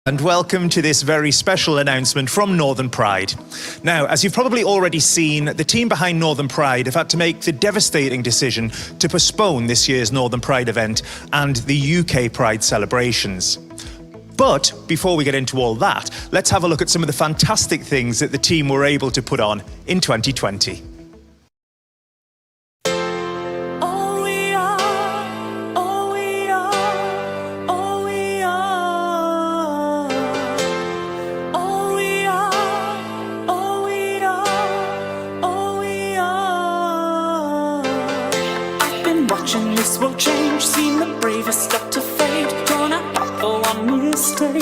And welcome to this very special announcement from Northern Pride. Now, as you've probably already seen, the team behind Northern Pride have had to make the devastating decision to postpone this year's Northern Pride event and the UK Pride celebrations. But before we get into all that, let's have a look at some of the fantastic things that the team were able to put on in 2020. Watching this world change, seen the bravest start to fade, torn apart for one mistake.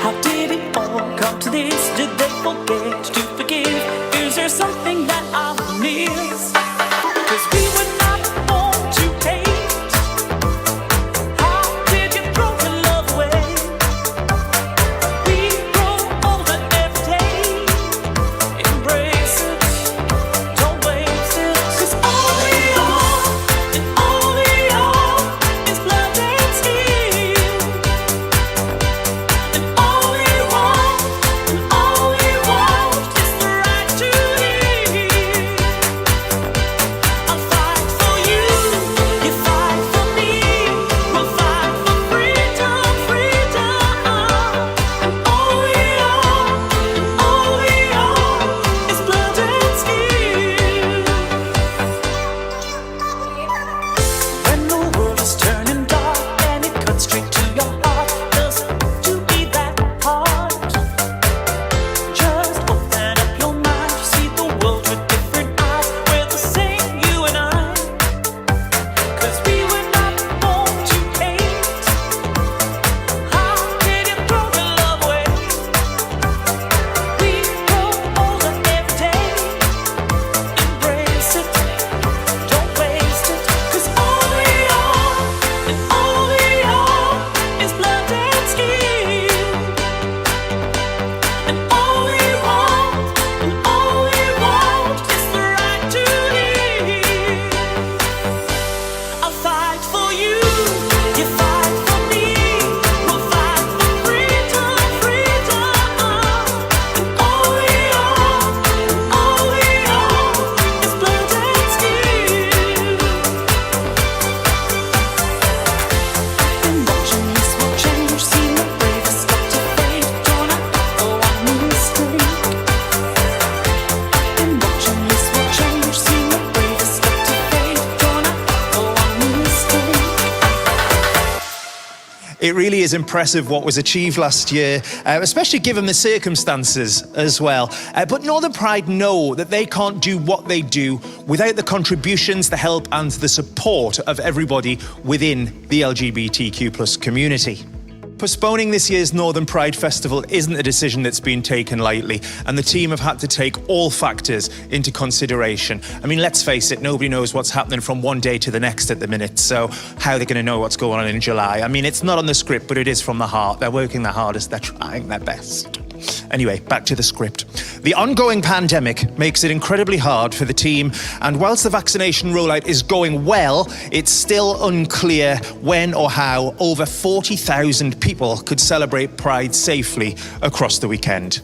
How did it all come to this? Did they forget to forgive? Is there something that I miss? 'Cause we were not born to hate. How did you throw your love away? We grow older every day. Embrace it, don't waste it. 'Cause all we are, and all we are, is blood and steel. And all we want, and all we want, is the right to live. I'll fight for you, you fight for me. We'll fight for freedom, freedom. And all we are, and all we are, is blood and steel. When the world is turning dark and it cuts straight to your heart, does it to be that hard? Just open up your mind to see the world with different eyes. We're the same, you and I. 'Cause we were not born to hate. How did you throw your love away? We grow older every day. Embrace it, don't waste it. 'Cause all we are, and all we are, is blood and steel. And all we want, and all we want, is the right to live. I'll fight for you, you fight for me. We'll fight for freedom, freedom. And all we are, is blood and steel. Been watching this world change, seen the bravest start to fade, torn apart for one mistake. Been watching this world change, seen the bravest start to fade, torn apart for one mistake. It really is impressive what was achieved last year, especially given the circumstances as well. But Northern Pride know that they can't do what they do without the contributions, the help and the support of everybody within the LGBTQ+ community. Postponing this year's Northern Pride Festival isn't a decision that's been taken lightly, and the team have had to take all factors into consideration. I mean, let's face it, nobody knows what's happening from one day to the next at the minute, so how are they going to know what's going on in July? I mean, it's not on the script, but it is from the heart. They're working their hardest, they're trying their best. Anyway, back to the script. The ongoing pandemic makes it incredibly hard for the team, and whilst the vaccination rollout is going well, it's still unclear when or how over 40,000 people could celebrate Pride safely across the weekend.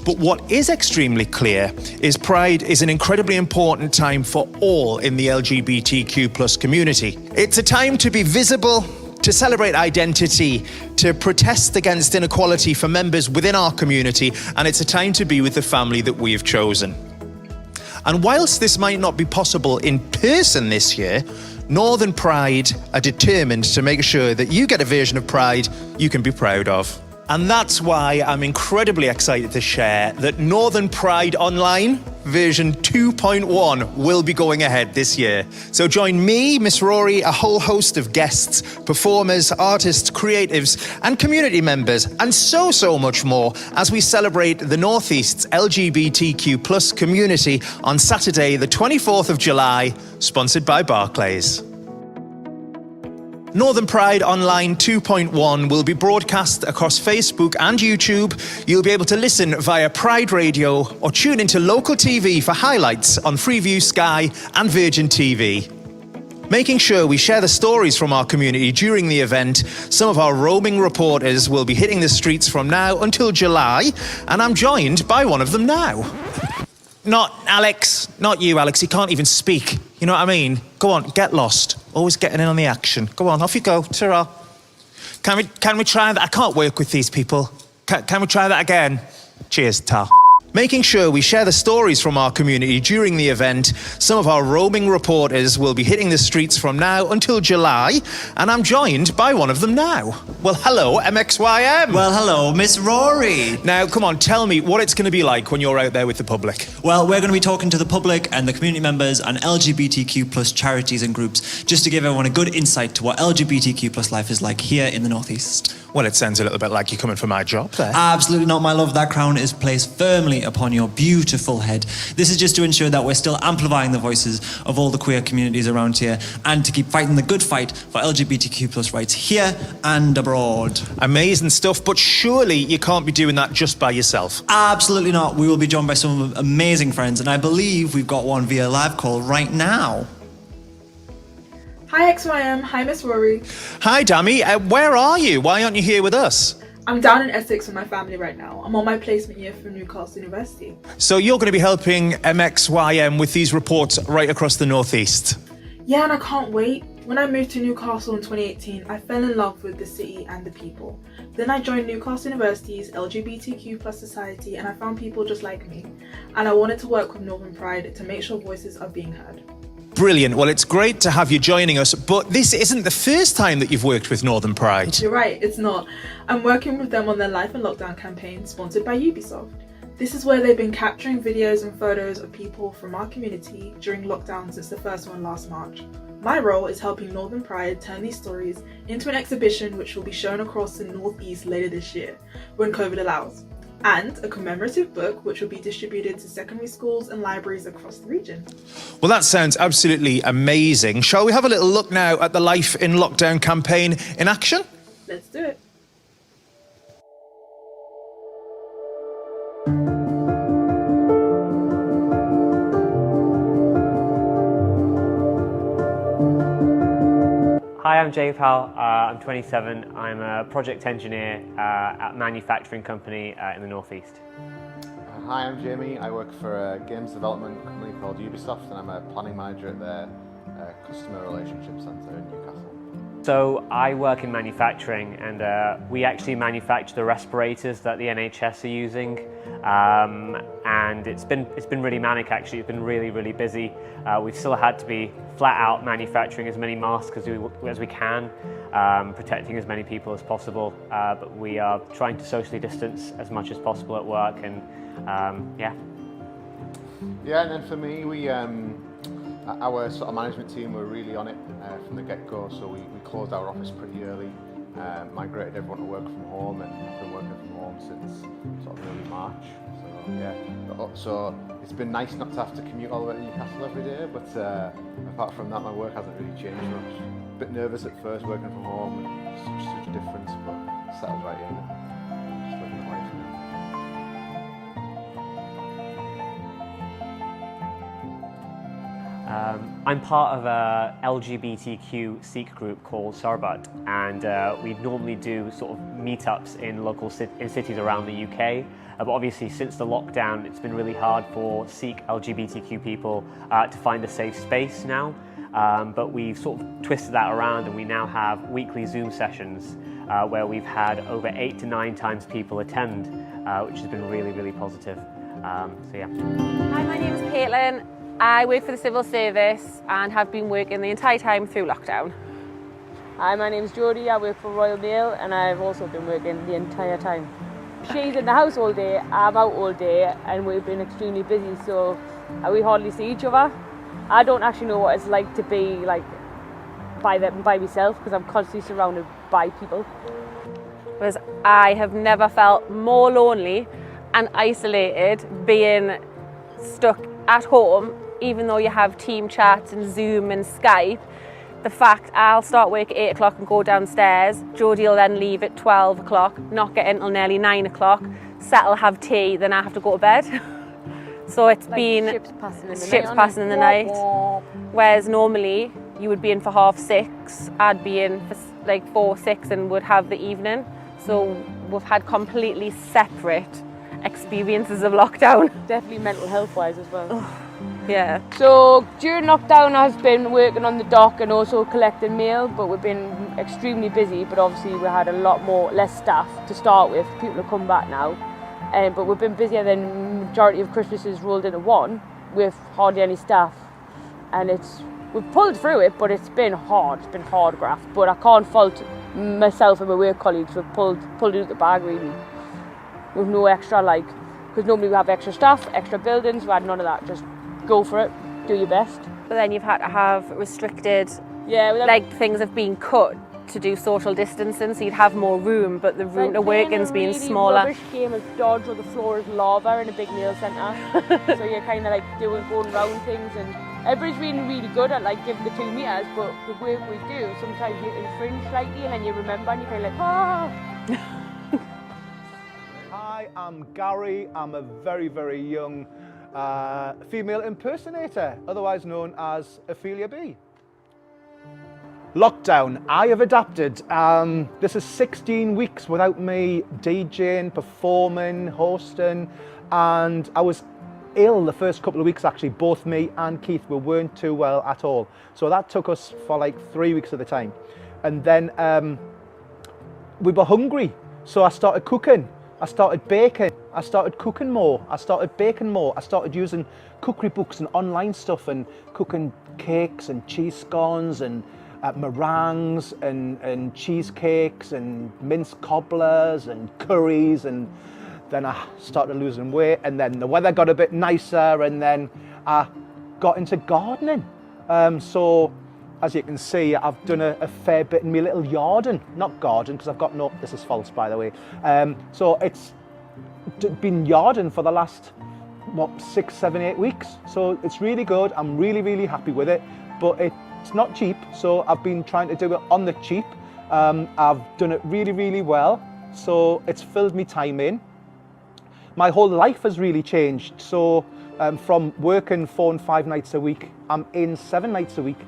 But what is extremely clear is Pride is an incredibly important time for all in the LGBTQ+ community. It's a time to be visible, to celebrate identity, to protest against inequality for members within our community, and it's a time to be with the family that we have chosen. And whilst this might not be possible in person this year, Northern Pride are determined to make sure that you get a version of Pride you can be proud of. And that's why I'm incredibly excited to share that Northern Pride Online version 2.1 will be going ahead this year. So join me, Miss Rory, a whole host of guests, performers, artists, creatives, and community members, and so much more as we celebrate the Northeast's LGBTQ+ community on Saturday, the 24th of July, sponsored by Barclays. Northern Pride Online 2.1 will be broadcast across Facebook and YouTube. You'll be able to listen via Pride Radio or tune into local TV for highlights on Freeview Sky and Virgin TV. Making sure we share the stories from our community during the event, some of our roaming reporters will be hitting the streets from now until July, and I'm joined by one of them now. Not Alex, not you, Alex. You can't even speak. You know what I mean? Go on, get lost. Always getting in on the action. Go on, off you go. Ta-ra. Can we try that? I can't work with these people. Can we try that again? Cheers, ta. Making sure we share the stories from our community during the event, some of our roaming reporters will be hitting the streets from now until July, and I'm joined by one of them now. Well, hello, MXYM. Well, hello, Miss Rory. Now, come on, tell me what it's going to be like when you're out there with the public. Well, we're going to be talking to the public and the community members and LGBTQ plus charities and groups, just to give everyone a good insight to what LGBTQ plus life is like here in the Northeast. Well, it sounds a little bit like you're coming for my job there. Absolutely not, my love. That crown is placed firmly upon your beautiful head. This is just to ensure that we're still amplifying the voices of all the queer communities around here and to keep fighting the good fight for LGBTQ plus rights here and abroad. Amazing stuff, but surely you can't be doing that just by yourself. Absolutely not. We will be joined by some amazing friends, and I believe we've got one via live call right now. Hi XYM, hi Miss Rory. Hi, Dammy. Where are you? Why aren't you here with us? I'm down in Essex with my family right now. I'm on my placement year for Newcastle University. So you're going to be helping MXYM with these reports right across the Northeast. Yeah, and I can't wait. When I moved to Newcastle in 2018, I fell in love with the city and the people. Then I joined Newcastle University's LGBTQ plus society and I found people just like me. And I wanted to work with Northern Pride to make sure voices are being heard. Brilliant. Well, it's great to have you joining us, but this isn't the first time that you've worked with Northern Pride. You're right, it's not. I'm working with them on their Life in Lockdown campaign sponsored by Ubisoft. This is where they've been capturing videos and photos of people from our community during lockdown since the first one last March. My role is helping Northern Pride turn these stories into an exhibition which will be shown across the Northeast later this year, when COVID allows, and a commemorative book which will be distributed to secondary schools and libraries across the region. Well, that sounds absolutely amazing. Shall we have a little look now at the Life in Lockdown campaign in action? Let's do it. Hi, I'm Jay Powell. I'm 27. I'm a project engineer at a manufacturing company in the Northeast. Hi, I'm Jamie. I work for a games development company called Ubisoft and I'm a planning manager at their customer relationship centre in Newcastle. So I work in manufacturing and we actually manufacture the respirators that the NHS are using. And it's been really manic actually. It's been really busy. We've still had to be flat out manufacturing as many masks as we can, protecting as many people as possible. But we are trying to socially distance as much as possible at work, and yeah. Yeah, and then for me, our sort of management team were really on it from the get-go. So we closed our office pretty early, migrated everyone to work from home, and I've been working from home since sort of early March. So yeah, so it's been nice not to have to commute all the way to Newcastle every day, but apart from that, my work hasn't really changed much. A bit nervous at first working from home, and such a difference, but settled right in. Just living life now. I'm part of a LGBTQ Sikh group called Sarbat, and we normally do sort of meetups in local cities around the UK. But obviously, since the lockdown, it's been really hard for Sikh LGBTQ people to find a safe space now. But we've sort of twisted that around, and we now have weekly Zoom sessions where we've had over 8 to 9 times people attend, which has been really positive. So yeah. Hi, my name is Caitlin. I work for the civil service and have been working the entire time through lockdown. Hi, my name's Jodie. I work for Royal Mail and I've also been working the entire time. She's in the house all day, I'm out all day, and we've been extremely busy, so we hardly see each other. I don't actually know what it's like to be like by myself because I'm constantly surrounded by people. Whereas I have never felt more lonely and isolated being stuck at home, even though you have team chats and Zoom and Skype. The fact I'll start work at 8 o'clock and go downstairs, Jodie will then leave at 12 o'clock, not get in until nearly 9 o'clock, settle, have tea, then I have to go to bed. So it's like been ships passing in the night. Whereas normally you would be in for 6:30, I'd be in for like 4-6 and would have the evening. So we've had completely separate experiences of lockdown. Definitely mental health wise as well. Yeah. So during lockdown I've been working on the dock and also collecting mail, but we've been extremely busy, but obviously we had a lot less staff to start with. People have come back now, but we've been busier than majority of Christmases rolled into one with hardly any staff, and we've pulled through it, but it's been hard. It's been hard graft, but I can't fault myself and my work colleagues. We've pulled it out the bag really. With no extra, because normally we have extra staff, extra buildings. We had none of that. Just go for it, do your best. But then you've had to have restricted, things have been cut to do social distancing, so you'd have more room, but the room to working's been smaller. Rubbish game of dodge where the floor is lava in a big nail centre. So you're kind of going around things, and everybody's been really good at giving the 2 metres, but the work we do, sometimes you infringe slightly and then you remember and you're kind of Hi, I'm Gary. I'm a very, very young female impersonator, otherwise known as Ophelia B. Lockdown, I have adapted. This is 16 weeks without me DJing, performing, hosting, and I was ill the first couple of weeks actually. Both me and Keith weren't too well at all. So that took us for 3 weeks at the time. And then we were hungry, so I started cooking. I started baking, I started cooking more, I started baking more, I started using cookery books and online stuff and cooking cakes and cheese scones and meringues and cheesecakes and minced cobblers and curries, and then I started losing weight, and then the weather got a bit nicer, and then I got into gardening. So as you can see, I've done a fair bit in my little yardin, not garden, because I've got no, this is false by the way. So it's been yarding for the last, 6, 7, 8 weeks. So it's really good, I'm really, really happy with it, but it's not cheap, so I've been trying to do it on the cheap. I've done it really, really well, so it's filled me time in. My whole life has really changed, so from working 4 and 5 nights a week, I'm in 7 nights a week.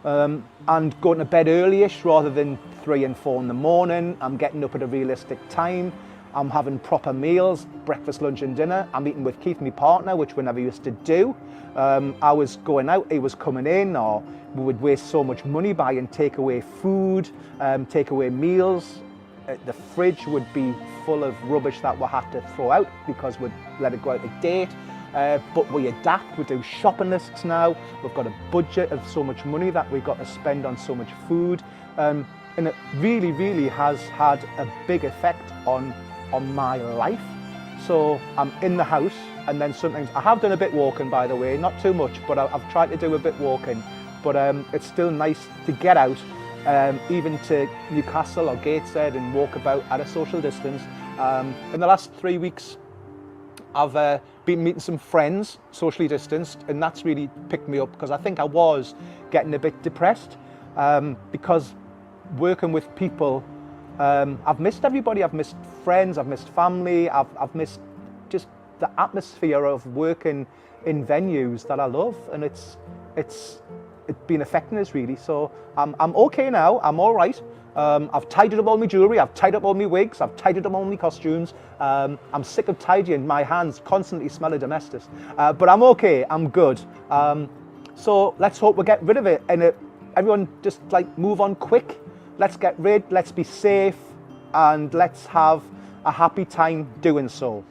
And going to bed early-ish rather than 3 and 4 in the morning. I'm getting up at a realistic time. I'm having proper meals, breakfast, lunch and dinner. I'm eating with Keith, my partner, which we never used to do. I was going out, he was coming in, or we would waste so much money buying takeaway food, takeaway meals. The fridge would be full of rubbish that we had to throw out because we'd let it go out of date. But we adapt, we do shopping lists now. We've got a budget of so much money that we've got to spend on so much food. And it really, really has had a big effect on my life. So I'm in the house, and then sometimes I have done a bit walking, by the way, not too much, but I've tried to do a bit walking. But it's still nice to get out, even to Newcastle or Gateshead, and walk about at a social distance. In the last 3 weeks, I've been meeting some friends, socially distanced, and that's really picked me up, because I think I was getting a bit depressed, because working with people, I've missed everybody. I've missed friends, I've missed family, I've missed just the atmosphere of working in venues that I love, and it's been affecting us really. So I'm okay now, I'm all right. I've tidied up all my jewellery, I've tied up all my wigs, I've tidied up all my costumes. I'm sick of tidying, my hands constantly smell of domestos. But I'm okay, I'm good. So let's hope we get rid of it, and everyone just move on quick. Let's get rid, let's be safe, and let's have a happy time doing so.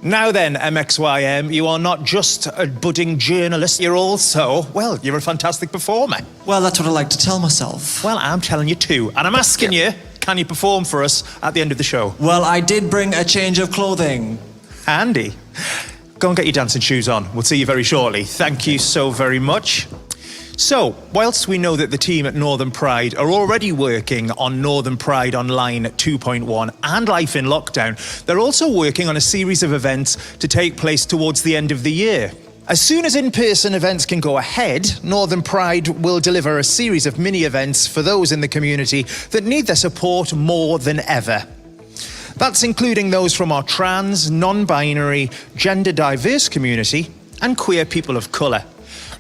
Now then, MXYM, you are not just a budding journalist, you're also, well, you're a fantastic performer. Well, that's what I like to tell myself. Well, I'm telling you too, and I'm asking you, can you perform for us at the end of the show? Well, I did bring a change of clothing. Handy. Go and get your dancing shoes on. We'll see you very shortly. Thank you so very much. So, whilst we know that the team at Northern Pride are already working on Northern Pride Online 2.1 and Life in Lockdown, they're also working on a series of events to take place towards the end of the year. As soon as in-person events can go ahead, Northern Pride will deliver a series of mini-events for those in the community that need their support more than ever. That's including those from our trans, non-binary, gender diverse community and queer people of colour.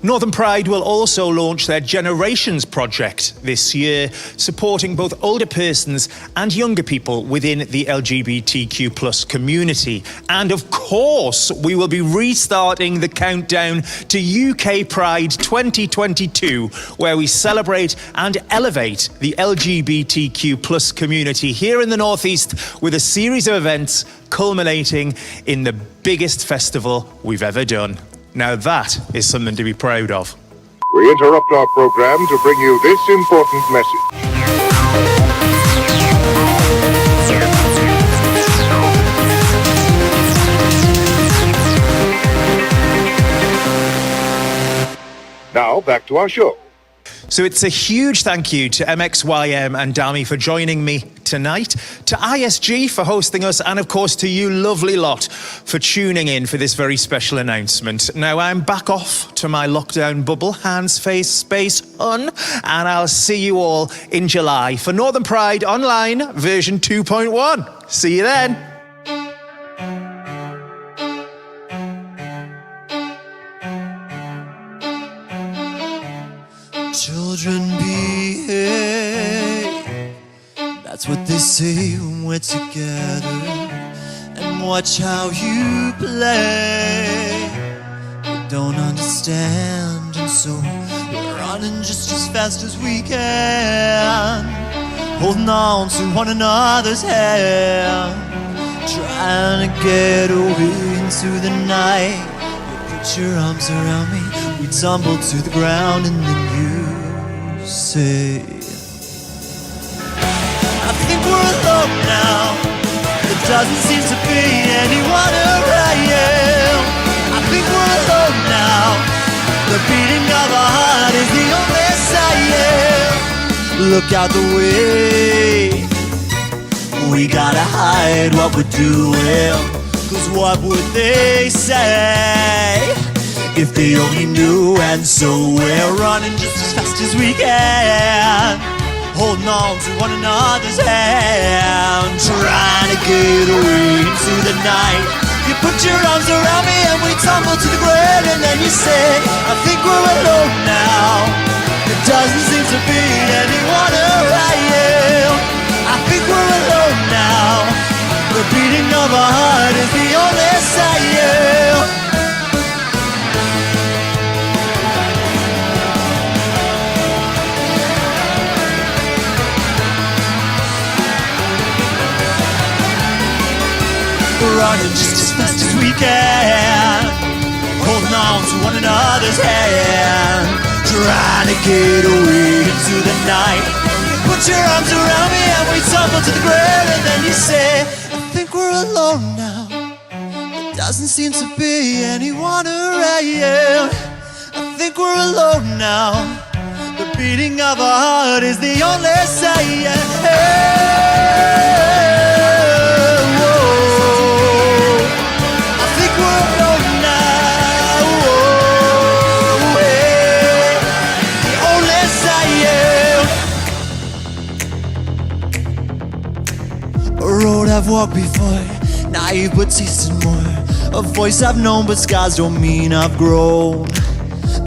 Northern Pride will also launch their Generations project this year, supporting both older persons and younger people within the LGBTQ+ community. And of course, we will be restarting the countdown to UK Pride 2022, where we celebrate and elevate the LGBTQ+ community here in the Northeast with a series of events culminating in the biggest festival we've ever done. Now that is something to be proud of. We interrupt our program to bring you this important message. Now, back to our show. So it's a huge thank you to MXYM and Dami for joining me tonight, to ISG for hosting us, and of course to you lovely lot for tuning in for this very special announcement. Now I'm back off to my lockdown bubble, hands, face, space, hun, and I'll see you all in July for Northern Pride Online version 2.1. See you then. Children behave, that's what they say when we're together. And watch how you play. We don't understand, and so we're running just as fast as we can, holding on to one another's hand, trying to get away into the night. You put your arms around me, we tumble to the ground, and then you say, I think we're alone now. There doesn't seem to be anyone around. I think we're alone now. The beating of our heart is the only sign. Look out the way. We gotta hide what we're doing, 'cause what would they say if they only knew? And so we're running just as fast as we can, holding on to one another's hand, trying to get away into the night. You put your arms around me and we tumble to the ground, and then you say, I think we're alone now. There doesn't seem to be anyone around. I think we're alone now. The beating of our heart is the only sign. Running just as fast as we can, holding on to one another's hand, trying to get away into the night. Put your arms around me and we tumble to the ground, and then you say, I think we're alone now. There doesn't seem to be anyone around. I think we're alone now. The beating of our heart is the only sign. I've walked before, naive but tasted more. A voice I've known but scars don't mean I've grown.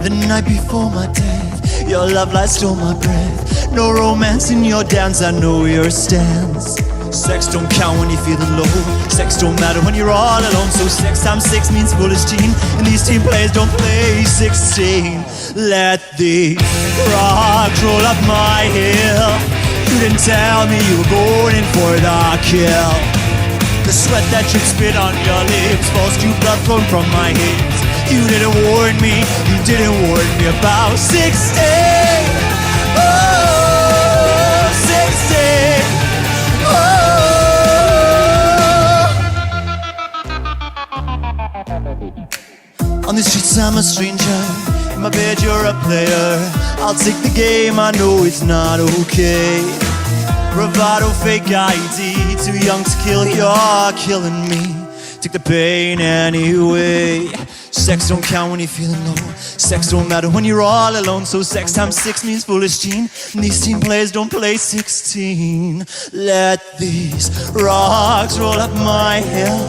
The night before my death, your love light stole my breath. No romance in your dance, I know your stance. Sex don't count when you're feeling low. Sex don't matter when you're all alone. So sex times 6 means foolish teen, and these team players don't play 16. Let the rocks roll up my hill. You didn't tell me you were going in for the kill. The sweat that you spit on your lips falls to blood flowing from my hips. You didn't warn me, you didn't warn me about 16. Oh, 16. Oh. On the streets I'm a stranger, in my bed you're a player. I'll take the game, I know it's not okay. Bravado, fake ID, too young to kill, you're killing me. Take the pain anyway. Sex don't count when you're feeling low. Sex don't matter when you're all alone. So sex times 6 means foolish teen, and these team players don't play 16. Let these rocks roll up my hill.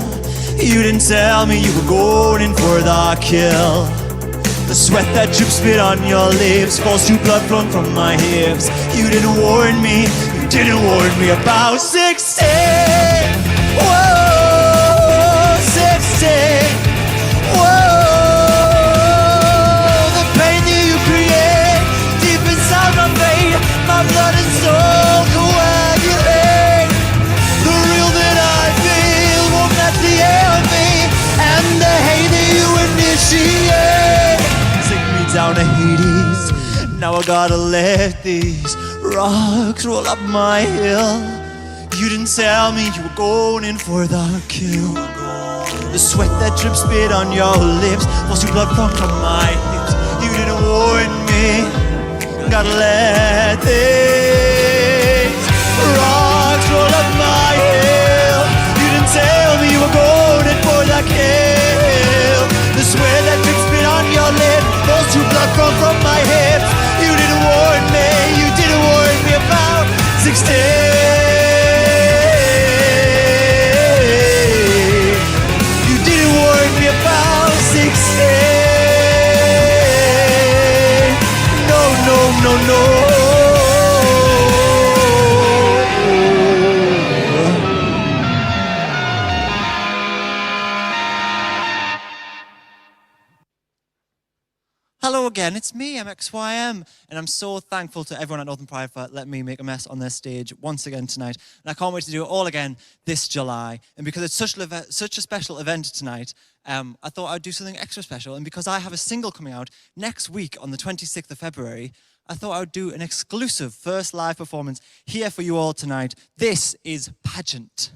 You didn't tell me you were going in for the kill. The sweat that drips spit on your lips falls to blood flowing from my hips. You didn't warn me, you didn't warn me about 16. Whoa, 16. Whoa, the pain that you create deep inside my vein, my blood and soul coagulate. The real that I feel won't match the air of me, and the hate that you initiate. Take me down to Hades. Now I gotta let these rocks roll up my hill. You didn't tell me you were going in for the kill. The sweat that drips spit on your lips falls to blood from my hips. You didn't warn me. Gotta let these rocks roll up my hill. You didn't tell me you were going in for the kill. The sweat that drips spit on your lips falls to blood from my hips. You didn't warn me. You didn't warn me about 16. No, no. Hello again, it's me, MXYM, and I'm so thankful to everyone at Northern Pride for letting me make a mess on their stage once again tonight. And I can't wait to do it all again this July. And because it's such a special event tonight, I thought I'd do something extra special. And because I have a single coming out next week on the 26th of February, I thought I would do an exclusive first live performance here for you all tonight. This is Pageant.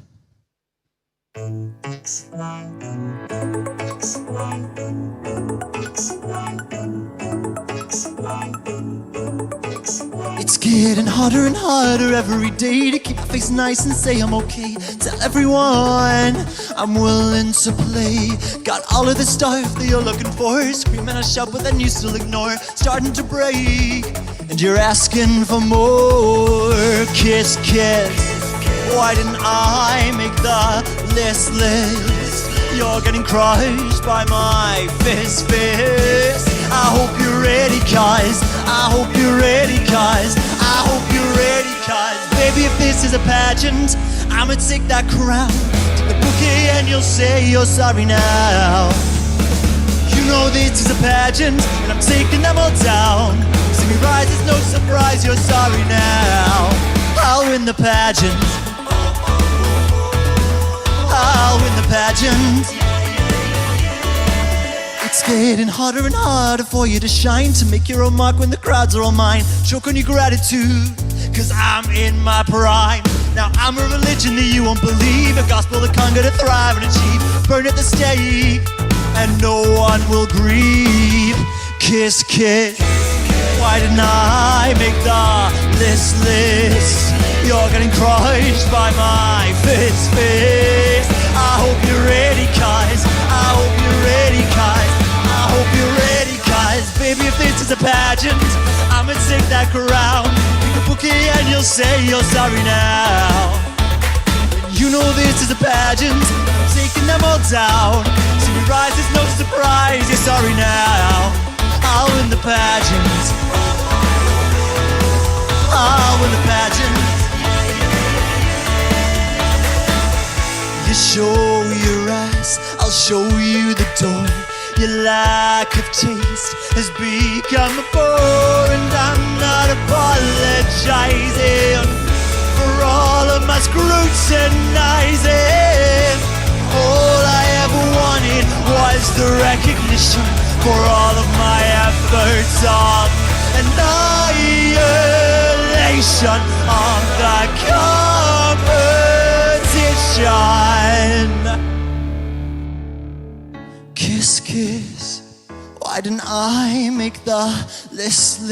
It's getting harder and harder every day to keep my face nice and say I'm okay. Tell everyone I'm willing to play. Got all of the stuff that you're looking for. Screaming and shout but then you still ignore. Starting to break and you're asking for more. Kiss, kiss. Why didn't I make the list? You're getting crushed by my fist. I hope you're ready, cause I hope you're ready, cause I hope you're ready, cause baby, if this is a pageant, I'ma take that crown, take the bouquet and you'll say you're sorry now. You know this is a pageant and I'm taking them all down. See me rise, it's no surprise you're sorry now. I'll win the pageant. I'll win the pageant. It's getting harder and harder for you to shine, to make your own mark when the crowds are all mine. Choke on your gratitude, cause I'm in my prime. Now I'm a religion that you won't believe, a gospel that can't get to thrive and achieve. Burn at the stake, and no one will grieve. Kiss, kiss. Why didn't I make the list? You're getting crushed by my fist. I hope you're ready, cause I hope you're ready, cause I hope you're ready, cause baby, if this is a pageant, I'ma take that crown, take a bouquet and you'll say you're sorry now. You know this is a pageant, I'm taking them all down. See me rise, it's no surprise, you're sorry now. I'll win the pageant. I'll win the pageant. You show your ass, I'll show you the door. Your lack of taste has become a bore, and I'm not apologizing for all of my scrutinizing. All I ever wanted was the recognition for all of my efforts on annihilation of the competition. Kiss, kiss. Why didn't I make the list?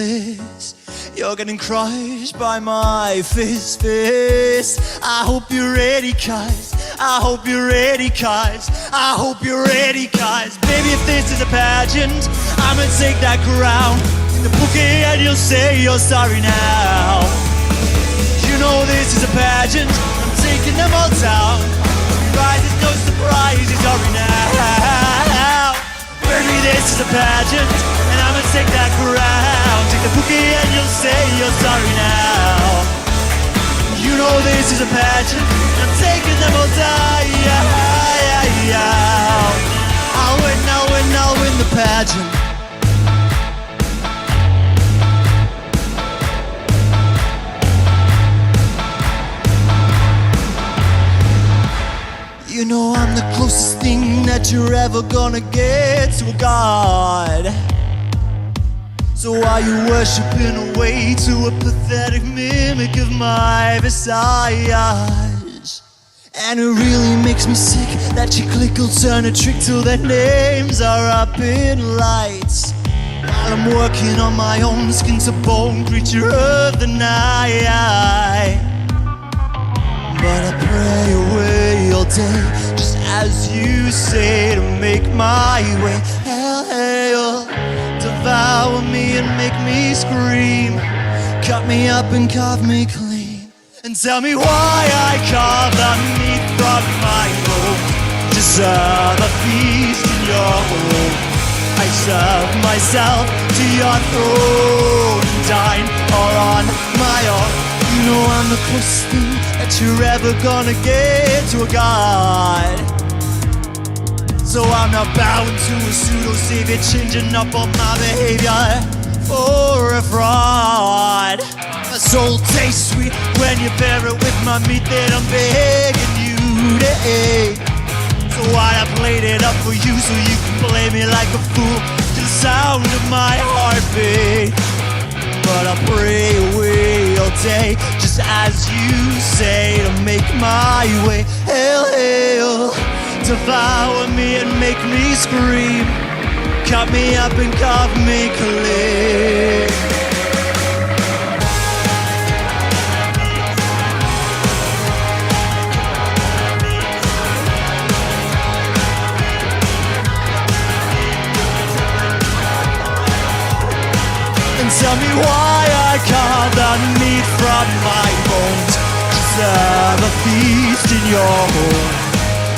You're getting crushed by my fist. I hope you're ready, cause I hope you're ready, cause I hope you're ready, cause baby, if this is a pageant, I'ma take that crown, take the bouquet and you'll say you're sorry now. You know this is a pageant, I'm taking them all down. Rise, it's no surprise, you're sorry now. Baby, this is a pageant, and I'ma take that crown. Take the bouquet and you'll say you're sorry now. You know this is a pageant, I'm taking them all down. I'll win the pageant. You know I'm the closest thing that you're ever gonna get to a god. So are you worshipping away to a pathetic mimic of my visage? And it really makes me sick that your clique will turn a trick till their names are up in lights, while I'm working on my own skin to bone creature of the night. But I pray away all day, just as you say, to make my way. Hail, devour me and make me scream. Cut me up and carve me clean, and tell me why I carve the meat from my bone. Deserve a feast in your home. I serve myself to your throne, dine all on my own. You know I'm the closest thing that you're ever gonna get to a god. So I'm not bound to a pseudo-savior, changing up on my behavior for a fraud. My soul tastes sweet when you pair it with my meat that I'm begging you to eat. So I played it up for you so you can play me like a fool to the sound of my heartbeat. But I pray away all day, just as you say, to make my way. Hail, hail, devour me and make me scream. Cut me up and carve me clean. Tell me why I carve the meat from my bones. Deserve a feast in your home.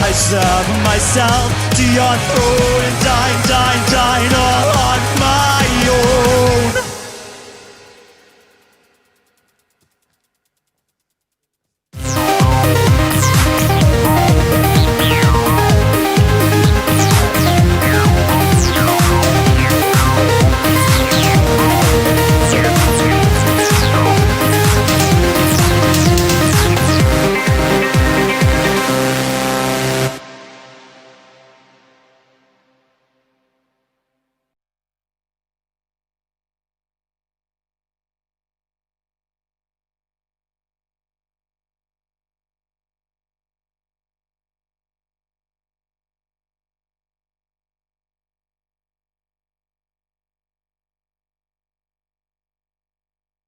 I serve myself to your throne and dine all on my